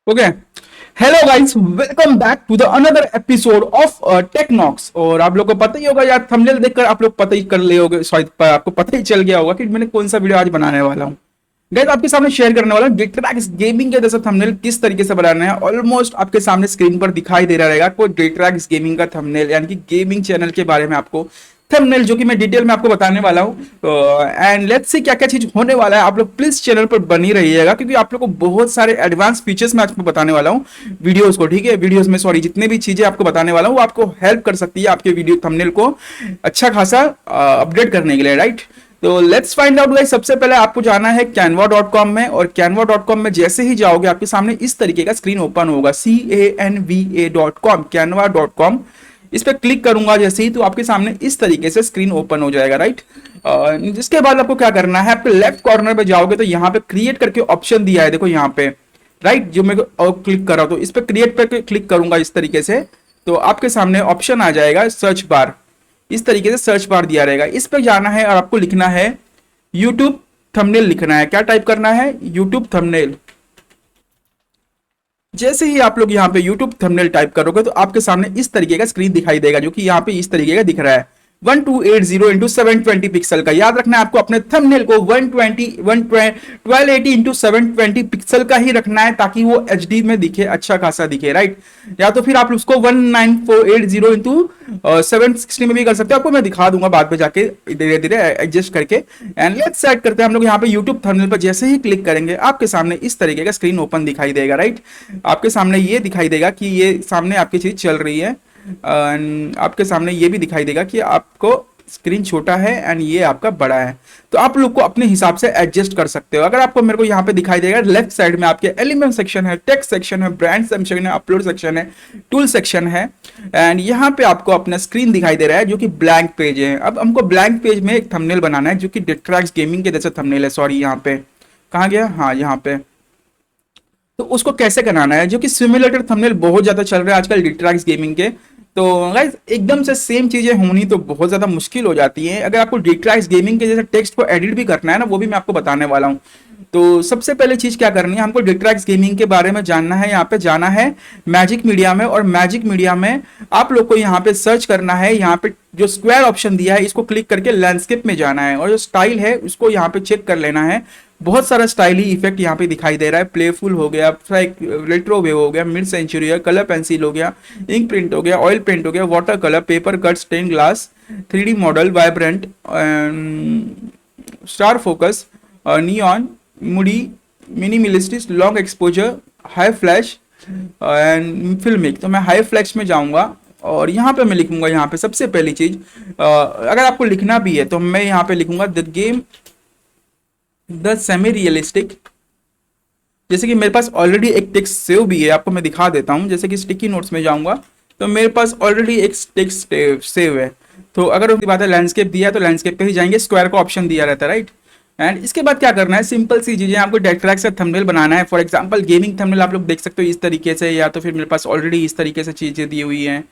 Okay. Hello guys, welcome back to the another episode of Technox. और आप लोग को पता ही होगा यार, थंबनेल देखकर आप लोग पता ही कर ले होगे, शायद आपको पता ही चल गया होगा कि मैंने कौन सा वीडियो आज बनाने वाला हूँ। गाइस आपके सामने शेयर करने वाला हूँ डेट्रैक्स गेमिंग के जैसा थंबनेल किस तरीके से बनाना है। ऑलमोस्ट आपके सामने स्क्रीन पर दिखाई दे रहा रहेगा कोई डेट्रैक्स गेमिंग का थंबनेल, यानी कि गेमिंग चैनल के बारे में आपको थंबनेल जो कि मैं डिटेल में आपको बताने वाला हूँ। एंड लेट्स सी क्या क्या चीज होने वाला है। आप लोग प्लीज चैनल पर बनी रहिएगा क्योंकि आप लोग को बहुत सारे एडवांस फीचर्स मैं आपको बताने वाला हूँ वीडियोस को। ठीक है, वीडियोस में सॉरी जितने भी चीजें आपको बताने वाला हूँ वो आपको हेल्प कर सकती है आपके वीडियो थंबनेल को अच्छा खासा अपडेट करने के लिए, राइट। तो लेट्स फाइंड आउट गाइस। सबसे पहले आपको जाना है canva.com में, और canva.com में जैसे ही जाओगे आपके सामने इस तरीके का स्क्रीन ओपन होगा, canva.com, canva.com। इस पर क्लिक करूंगा जैसे ही तो आपके सामने इस तरीके से स्क्रीन ओपन हो जाएगा, राइट। जिसके बाद आपको क्या करना है, आपके लेफ्ट कॉर्नर पे जाओगे तो यहाँ पे क्रिएट करके ऑप्शन दिया है, देखो यहाँ पे, राइट। जो मैं क्लिक कर रहा हूँ तो इस पे क्रिएट पे क्लिक करूंगा इस तरीके से, तो आपके सामने ऑप्शन आ जाएगा सर्च बार। इस तरीके से सर्च बार दिया रहेगा, इस पे जाना है और आपको लिखना है यूट्यूब थंबनेल। लिखना है, क्या टाइप करना है, यूट्यूब थंबनेल। जैसे ही आप लोग यहाँ पे YouTube थंबनेल टाइप करोगे तो आपके सामने इस तरीके का स्क्रीन दिखाई देगा, जो कि यहाँ पे इस तरीके का दिख रहा है 1280 इंटू 720 पिक्सल का। याद रखना है आपको अपने थंबनेल को 1280 इंटू 720 पिक्सल का ही रखना है ताकि वो HD में दिखे, अच्छा खासा दिखे, राइट। या तो फिर आप उसको 19480 इंटू 760 में भी कर सकते हो, आपको मैं दिखा दूंगा बाद में जाके धीरे धीरे एडजस्ट करके। एंड लेट्स सेट करते हैं हम लोग यहाँ पे यूट्यूब थंबनेल पर जैसे ही क्लिक करेंगे आपके सामने इस तरीके का स्क्रीन ओपन दिखाई देगा, राइट। आपके सामने ये दिखाई देगा कि ये सामने आपकी चीज चल रही है। आपके सामने ये भी दिखाई देगा कि आपको स्क्रीन छोटा है एंड ये आपका बड़ा है, तो आप लोग को अपने हिसाब से एडजस्ट कर सकते हो। अगर आपको मेरे को यहाँ पे दिखाई देगा लेफ्ट साइड में आपके एलिमेंट सेक्शन है, टेक्स्ट सेक्शन है, ब्रांड सेक्शन है, अपलोड सेक्शन है, टूल सेक्शन है, एंड यहाँ पे आपको अपना स्क्रीन दिखाई दे रहा है जो कि ब्लैंक पेज है। अब हमको ब्लैंक पेज में एक थंबनेल बनाना है जो कि डेट्रैक्स गेमिंग के जैसा थंबनेल है। सॉरी, यहाँ पे कहाँ गया, हाँ यहाँ पे। तो उसको कैसे बनाना है, जो कि सिमुलेटर थंबनेल बहुत ज्यादा चल रहा है आजकल डेट्रैक्स गेमिंग के। तो गाइस एकदम से सेम चीजें होनी तो बहुत ज्यादा मुश्किल हो जाती है। अगर आपको डेट्रैक्स गेमिंग के जैसे टेक्स्ट को एडिट भी करना है ना, वो भी मैं आपको बताने वाला हूँ। तो सबसे पहले चीज क्या करनी है, हमको डेट्रैक्स गेमिंग के बारे में जानना है। यहाँ पे जाना है मैजिक मीडिया में, और मैजिक मीडिया में आप लोग को यहाँ पे सर्च करना है, यहाँ पे जो स्क्वायर ऑप्शन दिया है इसको क्लिक करके लैंडस्केप में जाना है, और जो स्टाइल है उसको यहाँ पे चेक कर लेना है। बहुत सारा स्टाइली इफेक्ट यहाँ पे दिखाई दे रहा है, प्लेफुल हो गया, रेट्रो वेव हो गया, मिड सेंचुरी है, कलर पेंसिल हो गया, इंक प्रिंट हो गया, ऑयल पेंट हो गया, water colour, paper cut, stain glass, 3D model, vibrant, star focus, neon, moody, minimalistic, long exposure, high flash and filmic. तो मैं हाई फ्लैश में जाऊंगा और यहाँ पे मैं लिखूंगा, यहाँ पे सबसे पहली चीज अगर आपको लिखना भी है तो मैं यहाँ पे लिखूंगा the game the semi realistic. जैसे कि मेरे पास ऑलरेडी एक टेक्स्ट सेव भी है, आपको मैं दिखा देता हूँ। जैसे कि स्टिकी नोट्स में जाऊंगा तो मेरे पास ऑलरेडी एक टेक्स्ट सेव है। तो अगर उसकी बात है लैंडस्केप दिया है तो लैंडस्केप पे ही जाएंगे, स्क्वायर का ऑप्शन दिया रहता है, राइट। एंड इसके बाद क्या करना है, सिंपल सी चीजें, आपको डेट्रैक्स से थंबनेल बनाना है। फॉर एग्जांपल गेमिंग थंबनेल आप लोग देख सकते हो इस तरीके से, या तो फिर मेरे पास ऑलरेडी इस तरीके से चीजें दी हुई हैं,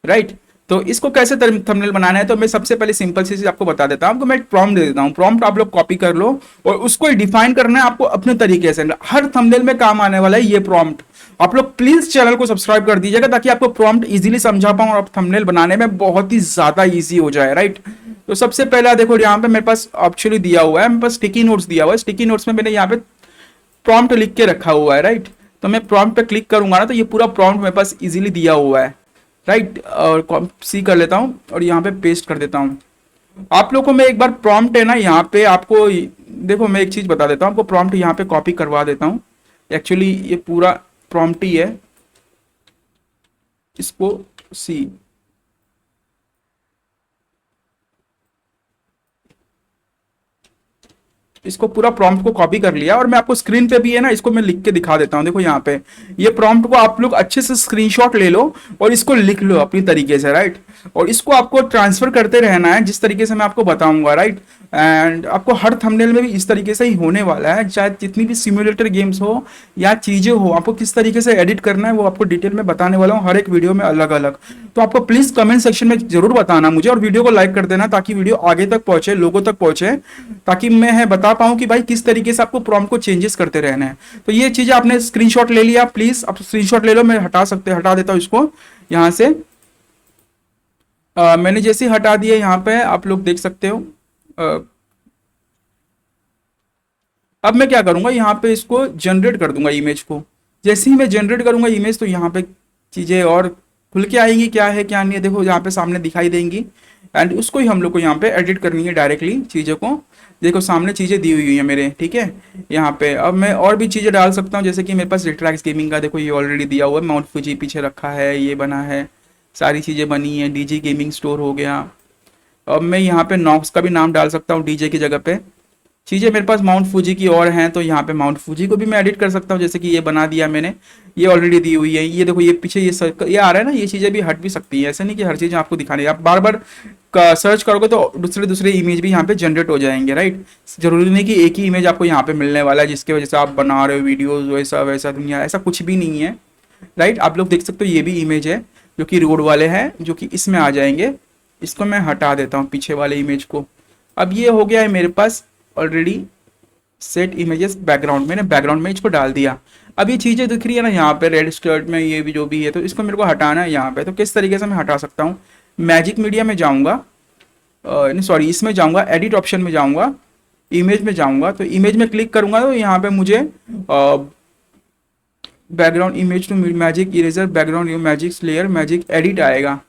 राइट। तो इसको कैसे थंबनेल बनाना है, तो मैं सबसे पहले सिंपल सी चीज आपको बता देता हूँ। आपको मैं एक प्रॉम्प्ट दे देता हूँ, प्रॉम्प्ट आप लोग कॉपी कर लो और उसको डिफाइन करना है आपको अपने तरीके से। हर थंबनेल में काम आने वाला है ये प्रॉम्प्ट। आप लोग प्लीज चैनल को सब्सक्राइब कर दीजिएगा ताकि आपको प्रॉम्प्ट इजीली समझा पाऊँ और थंबनेल बनाने में बहुत ही ज्यादा इजी हो जाए, राइट। तो सबसे पहले देखो यहाँ पे मेरे पास ऑप्शन दिया हुआ है, मेरे पास स्टिकी नोट्स दिया हुआ है। स्टिकी नोट्स में मैंने यहाँ पे प्रॉम्प्ट लिख के रखा हुआ है, राइट। तो मैं प्रॉम्प्ट पे क्लिक करूंगा ना तो ये पूरा प्रॉम्प्ट मेरे पास इजीली दिया हुआ है, राइट। और सी कर लेता हूँ और यहाँ पे पेस्ट कर देता हूँ। आप लोगों को मैं एक बार प्रॉम्प्ट है ना यहाँ पे आपको देखो, मैं एक चीज बता देता हूँ आपको, प्रॉम्प्ट यहाँ पे कॉपी करवा देता हूँ। एक्चुअली ये पूरा प्रॉम्प्ट ही है, इसको सी, इसको पूरा प्रॉम्प्ट को कॉपी कर लिया और मैं आपको स्क्रीन पे भी है ना इसको मैं लिख के दिखा देता हूं। देखो यहाँ पे ये प्रॉम्प्ट को आप लोग अच्छे से स्क्रीनशॉट ले लो और इसको लिख लो अपनी तरीके से, राइट। और इसको आपको ट्रांसफर करते रहना है जिस तरीके से मैं आपको बताऊंगा, राइट। एंड आपको हर थंबनेल में भी इस तरीके से ही होने वाला है, चाहे जितनी भी सिमुलेटर गेम्स हो या चीज़ें हो, आपको किस तरीके से एडिट करना है वो आपको डिटेल में बताने वाला हूँ हर एक वीडियो में अलग अलग। तो आपको प्लीज़ कमेंट सेक्शन में जरूर बताना मुझे, और वीडियो को लाइक कर देना ताकि वीडियो आगे तक पहुंचे, लोगों तक पहुंचे, ताकि मैं बता पाऊँ कि भाई किस तरीके से आपको प्रॉम्प्ट को चेंजेस करते रहना है। तो ये चीज़ें आपने स्क्रीनशॉट ले लिया, प्लीज़ आप स्क्रीनशॉट ले लो, मैं हटा देता हूँ इसको यहाँ से। मैंने जैसे हटा दिया, यहाँ पे आप लोग देख सकते हो। अब मैं क्या करूंगा, यहाँ पे इसको जनरेट कर दूंगा इमेज को। जैसे ही मैं जनरेट करूंगा इमेज, तो यहाँ पे चीज़ें और खुल के आएंगी, क्या है क्या नहीं है, देखो यहाँ पे सामने दिखाई देंगी। एंड उसको ही हम लोग को यहाँ पे एडिट करनी है डायरेक्टली चीज़ों को। देखो सामने चीज़ें दी हुई है मेरे, ठीक है। यहाँ पे अब मैं और भी चीज़ें डाल सकता हूँ, जैसे कि मेरे पास रिट्रैक्स गेमिंग का, देखो ये ऑलरेडी दिया हुआ है, माउंट फूजी पीछे रखा है, ये बना है, सारी चीज़ें बनी है, डीजी गेमिंग स्टोर हो गया। अब मैं यहाँ पे नॉक्स का भी नाम डाल सकता हूँ डीजे की जगह पे। चीज़ें मेरे पास माउंट फूजी की और हैं, तो यहाँ पे माउंट फूजी को भी मैं एडिट कर सकता हूँ, जैसे कि ये बना दिया मैंने, ये ऑलरेडी दी हुई है। ये देखो ये पीछे ये सर्कल ये आ रहा है ना, ये चीज़ें भी हट भी सकती है, ऐसे नहीं कि हर चीज़ आपको दिखानी है। आप बार बार सर्च करोगे तो दूसरे दूसरे इमेज भी यहाँ पे जनरेट हो जाएंगे, राइट। जरूरी नहीं कि एक ही इमेज आपको यहाँ पे मिलने वाला है जिसकी वजह से आप बना रहे हो वीडियोज, वैसा वैसा दुनिया, ऐसा कुछ भी नहीं है, राइट। आप लोग देख सकते हो ये भी इमेज है जो कि रोड वाले हैं, जो कि इसमें आ जाएंगे। इसको मैं हटा देता हूँ पीछे वाले इमेज को। अब ये हो गया है मेरे पास ऑलरेडी सेट इमेजेस बैकग्राउंड, मैंने बैकग्राउंड में इसको डाल दिया। अब ये चीज़ें दिख रही है ना यहाँ पे रेड स्कर्ट में, ये भी जो भी है, तो इसको मेरे को हटाना है यहाँ पे। तो किस तरीके से मैं हटा सकता हूँ, मैजिक मीडिया में जाऊँगा, नहीं सॉरी इसमें जाऊँगा, एडिट ऑप्शन में जाऊँगा, इमेज में जाऊँगा, तो इमेज में क्लिक करूँगा तो यहाँ पे मुझे background image to magic eraser background magic layer magic edit आएगा,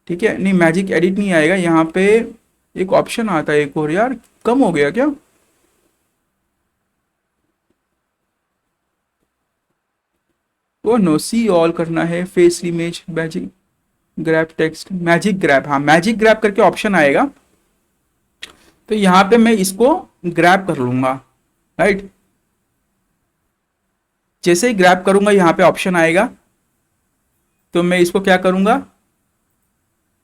ठीक है। नहीं मैजिक एडिट नहीं आएगा, यहाँ पे एक ऑप्शन आता है एक और, यार कम हो गया क्या, वो नो सी ऑल करना है, face image magic grab text magic grab, हाँ मैजिक ग्रैब करके ऑप्शन आएगा। तो यहाँ पे मैं इसको ग्रैब कर लूंगा, राइट। जैसे ही ग्रैब करूंगा यहाँ पे ऑप्शन आएगा, तो मैं इसको क्या करूंगा,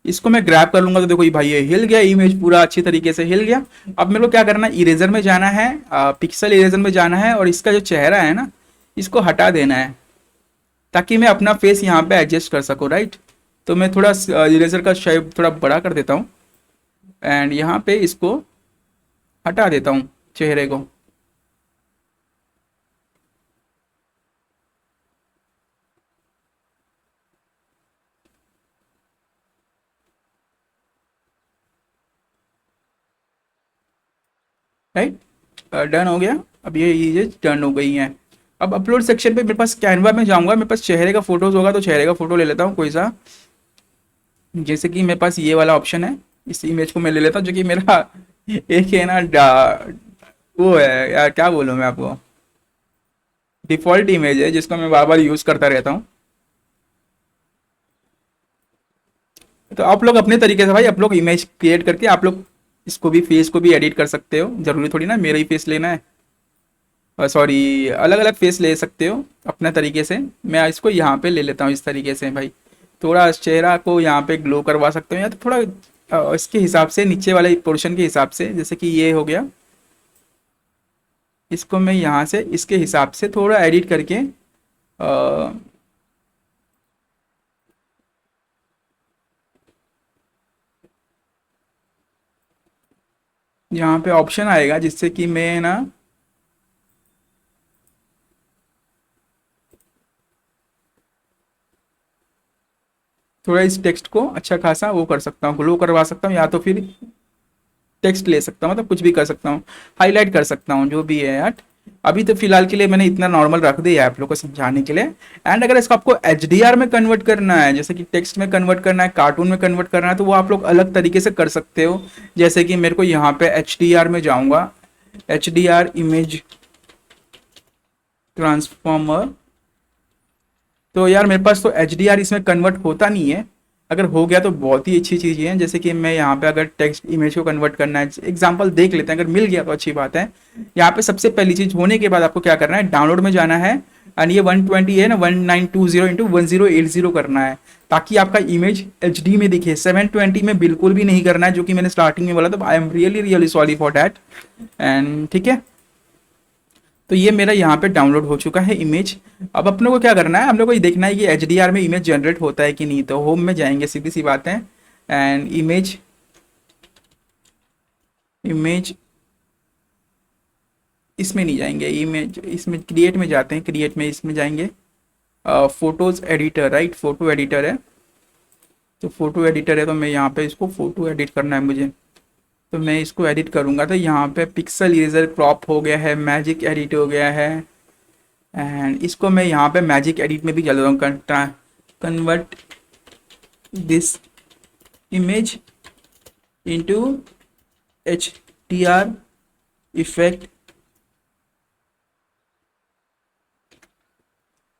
इसको मैं ग्रैब कर लूंगा। तो देखो ये भाई ये हिल गया, इमेज पूरा अच्छी तरीके से हिल गया। अब मेरे को क्या करना है, इरेजर में जाना है, पिक्सल इरेजर में जाना है, और इसका जो चेहरा है ना इसको हटा देना है, ताकि मैं अपना फेस यहाँ पे एडजस्ट कर सकूँ, राइट। तो मैं थोड़ा इरेजर का शेप थोड़ा बड़ा कर देता हूँ, एंड यहाँ पे इसको हटा देता हूँ चेहरे को। राइट, डन हो गया। अब ये चीज़ें डन हो गई हैं। अब अपलोड सेक्शन पे मेरे पास कैनवा में जाऊंगा, मेरे पास चेहरे का फोटोज होगा, तो चेहरे का फोटो ले लेता हूँ कोई सा, जैसे कि मेरे पास ये वाला ऑप्शन है, इस इमेज को मैं ले लेता हूँ, जो कि मेरा एक है ना वो है यार, क्या बोलूँ मैं आपको, डिफॉल्ट इमेज है जिसको मैं बार बार यूज़ करता रहता हूँ। तो आप लोग अपने तरीके से भाई आप लोग इमेज क्रिएट करके आप लोग इसको भी फेस को भी एडिट कर सकते हो, जरूरी थोड़ी ना मेरा ही फेस लेना है, सॉरी अलग अलग फेस ले सकते हो अपने तरीके से। मैं इसको यहाँ पे ले लेता हूँ इस तरीके से भाई, थोड़ा चेहरा को यहाँ पे ग्लो करवा सकते हो, या तो थोड़ा इसके हिसाब से नीचे वाले पोर्शन के हिसाब से, जैसे कि ये हो गया, इसको मैं यहाँ से इसके हिसाब से थोड़ा एडिट करके यहाँ पे ऑप्शन आएगा जिससे कि मैं ना थोड़ा इस टेक्स्ट को अच्छा खासा वो कर सकता हूँ, ग्लो करवा सकता हूँ, या तो फिर टेक्स्ट ले सकता हूँ, मतलब कुछ भी कर सकता हूँ, हाईलाइट कर सकता हूँ, जो भी है यार। अभी तो फिलहाल के लिए मैंने इतना नॉर्मल रख दिया है आप लोग को समझाने के लिए। एंड अगर इसको आपको HDR में कन्वर्ट करना है, जैसे कि टेक्स्ट में कन्वर्ट करना है, कार्टून में कन्वर्ट करना है, तो वो आप लोग अलग तरीके से कर सकते हो। जैसे कि मेरे को यहाँ पे HDR में जाऊँगा, HDR इमेज ट्रांसफॉर्मर, तो यार मेरे पास तो HDR इसमें कन्वर्ट होता नहीं है, अगर हो गया तो बहुत ही अच्छी चीज़ है। जैसे कि मैं यहाँ पे अगर टेक्स्ट इमेज को कन्वर्ट करना है, एग्जांपल देख लेते हैं, अगर मिल गया तो अच्छी बात है। यहाँ पे सबसे पहली चीज़ होने के बाद आपको क्या करना है, डाउनलोड में जाना है, एंड ये 120 है ना, 1920 इंटू 1080 करना है ताकि आपका इमेज एचडी में दिखे। 720 में बिल्कुल भी नहीं करना है, जो कि मैंने स्टार्टिंग में बोला था। I am really really sorry for that. And ठीक है, तो ये मेरा यहाँ पे डाउनलोड हो चुका है इमेज। अब अपने को क्या करना है, हम लोग को ये देखना है कि एचडीआर में इमेज जनरेट होता है कि नहीं। तो होम में जाएंगे, सीधी सी बात है, एंड इमेज इसमें नहीं जाएंगे, इमेज इसमें क्रिएट में जाते हैं, क्रिएट में इसमें जाएंगे, photos editor, right, photo editor है। तो फोटो एडिटर है, तो मैं यहाँ पे इसको फोटो एडिट करना है मुझे, तो मैं इसको एडिट करूँगा। तो यहाँ पे पिक्सल इरेजर क्रॉप हो गया है, मैजिक एडिट हो गया है, एंड इसको मैं यहाँ पे मैजिक एडिट में भी चल रहा हूँ। Convert this image into HDR effect.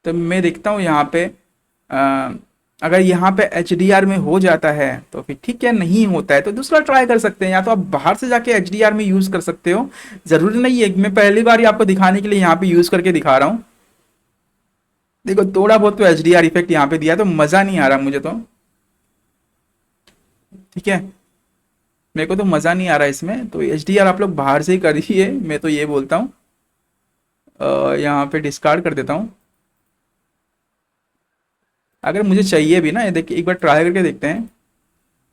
तो मैं देखता हूँ यहाँ पे अगर यहाँ पे HDR में हो जाता है तो फिर ठीक है, नहीं होता है तो दूसरा ट्राई कर सकते हैं, या तो आप बाहर से जाके HDR में यूज़ कर सकते हो। ज़रूरी नहीं है, मैं पहली बार ही आपको दिखाने के लिए यहाँ पे यूज़ करके दिखा रहा हूँ। देखो थोड़ा बहुत तो HDR इफेक्ट यहाँ पे दिया, तो मज़ा नहीं आ रहा मुझे तो, ठीक है, मेरे को तो मज़ा नहीं आ रहा इसमें। तो HDR आप लोग बाहर से ही करिए, मैं तो ये बोलता हूँ। यहाँ पे डिस्कार्ड कर देता हूँ। अगर मुझे चाहिए भी ना, ये देखिए एक बार ट्राई करके देखते हैं,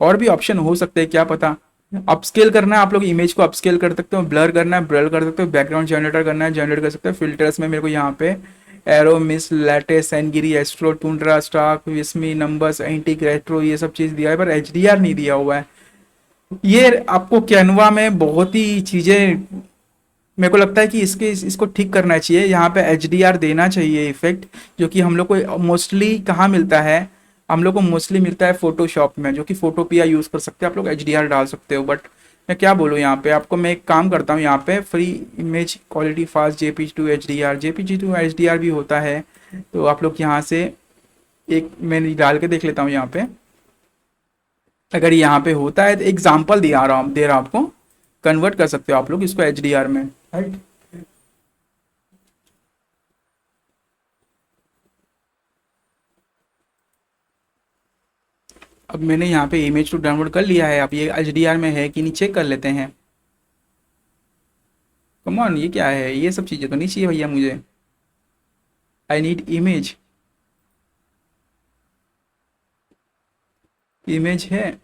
और भी ऑप्शन हो सकते हैं, क्या पता। अपस्केल करना है आप लोग, इमेज को अपस्केल कर सकते हो, ब्लर करना है ब्लर कर सकते हो, बैकग्राउंड जनरेटर करना है जनरेट कर सकते हो। फिल्टर्स में मेरे को यहाँ पे एरो, मिस, लैटे, सैनगिरी, एस्ट्रो, टुंड्रा, स्टार्क, विस्मी, नंबर्स, एंटिक, रेट्रो, ये सब चीज़ दिया है, पर HDR नहीं दिया हुआ है। ये आपको कैनवा में बहुत ही चीज़ें, मेरे को लगता है कि इसको ठीक करना चाहिए। यहाँ पे HDR देना चाहिए इफेक्ट, जो कि हम लोग को मोस्टली कहाँ मिलता है, हम लोग को मोस्टली मिलता है फोटोशॉप में, जो कि फोटोपिया यूज़ कर सकते हैं आप लोग, HDR डाल सकते हो। बट मैं क्या बोलूँ, यहाँ पे आपको मैं एक काम करता हूँ, यहाँ पे free image quality fast JPG to HDR भी होता है। तो आप लोग यहाँ से एक मैं डाल के देख लेता हूँ यहाँ पे, अगर यहाँ पे होता है तो एग्जाम्पल दे रहा हूँ आपको, कन्वर्ट कर सकते हो आप लोग इसको HDR में, राइट। अब मैंने यहाँ पे इमेज टू डाउनलोड कर लिया है, अब ये HDR में है कि नहीं चेक कर लेते हैं। कम ऑन, ये क्या है, ये सब चीज़ें तो नहीं चाहिए भैया मुझे। आई नीड इमेज, इमेज है,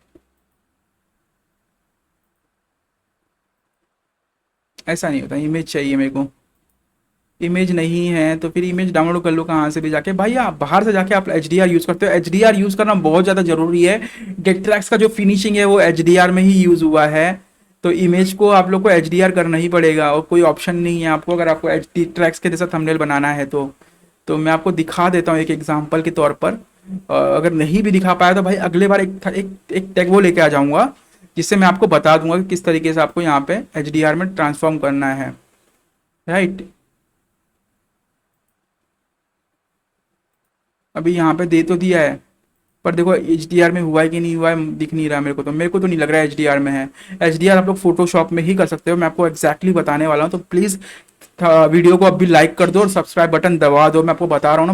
ऐसा नहीं होता, इमेज चाहिए मेरे को। इमेज नहीं है तो फिर इमेज डाउनलोड कर लो कहाँ से भी जाके, भाई आप बाहर से जाके आप HDR यूज़ करते हो। HDR यूज़ करना बहुत ज़्यादा ज़रूरी है। डेट्रैक्स का जो फिनिशिंग है वो HDR में ही यूज़ हुआ है, तो इमेज को आप लोग को HDR करना ही पड़ेगा, और कोई ऑप्शन नहीं है आपको, अगर आपको डेट्रैक्स के जैसा थंबनेल बनाना है तो मैं आपको दिखा देता हूँ एक एग्जाम्पल के तौर पर। अगर नहीं भी दिखा पाया तो भाई अगले बार एक टैग वो लेके आ जाऊँगा, जिससे मैं आपको बता दूंगा कि किस तरीके से आपको यहाँ पे HDR में ट्रांसफॉर्म करना है, राइट। अभी यहाँ पे दे तो दिया है, पर देखो HDR में हुआ है कि नहीं हुआ है दिख नहीं रहा मेरे को, तो नहीं लग रहा है HDR में है। HDR आप लोग फोटोशॉप में ही कर सकते हो, मैं आपको एग्जैक्टली बताने वाला हूँ। तो प्लीज़ वीडियो को अभी लाइक कर दो और सब्सक्राइब बटन दबा दो, मैं आपको बता रहा हूँ ना।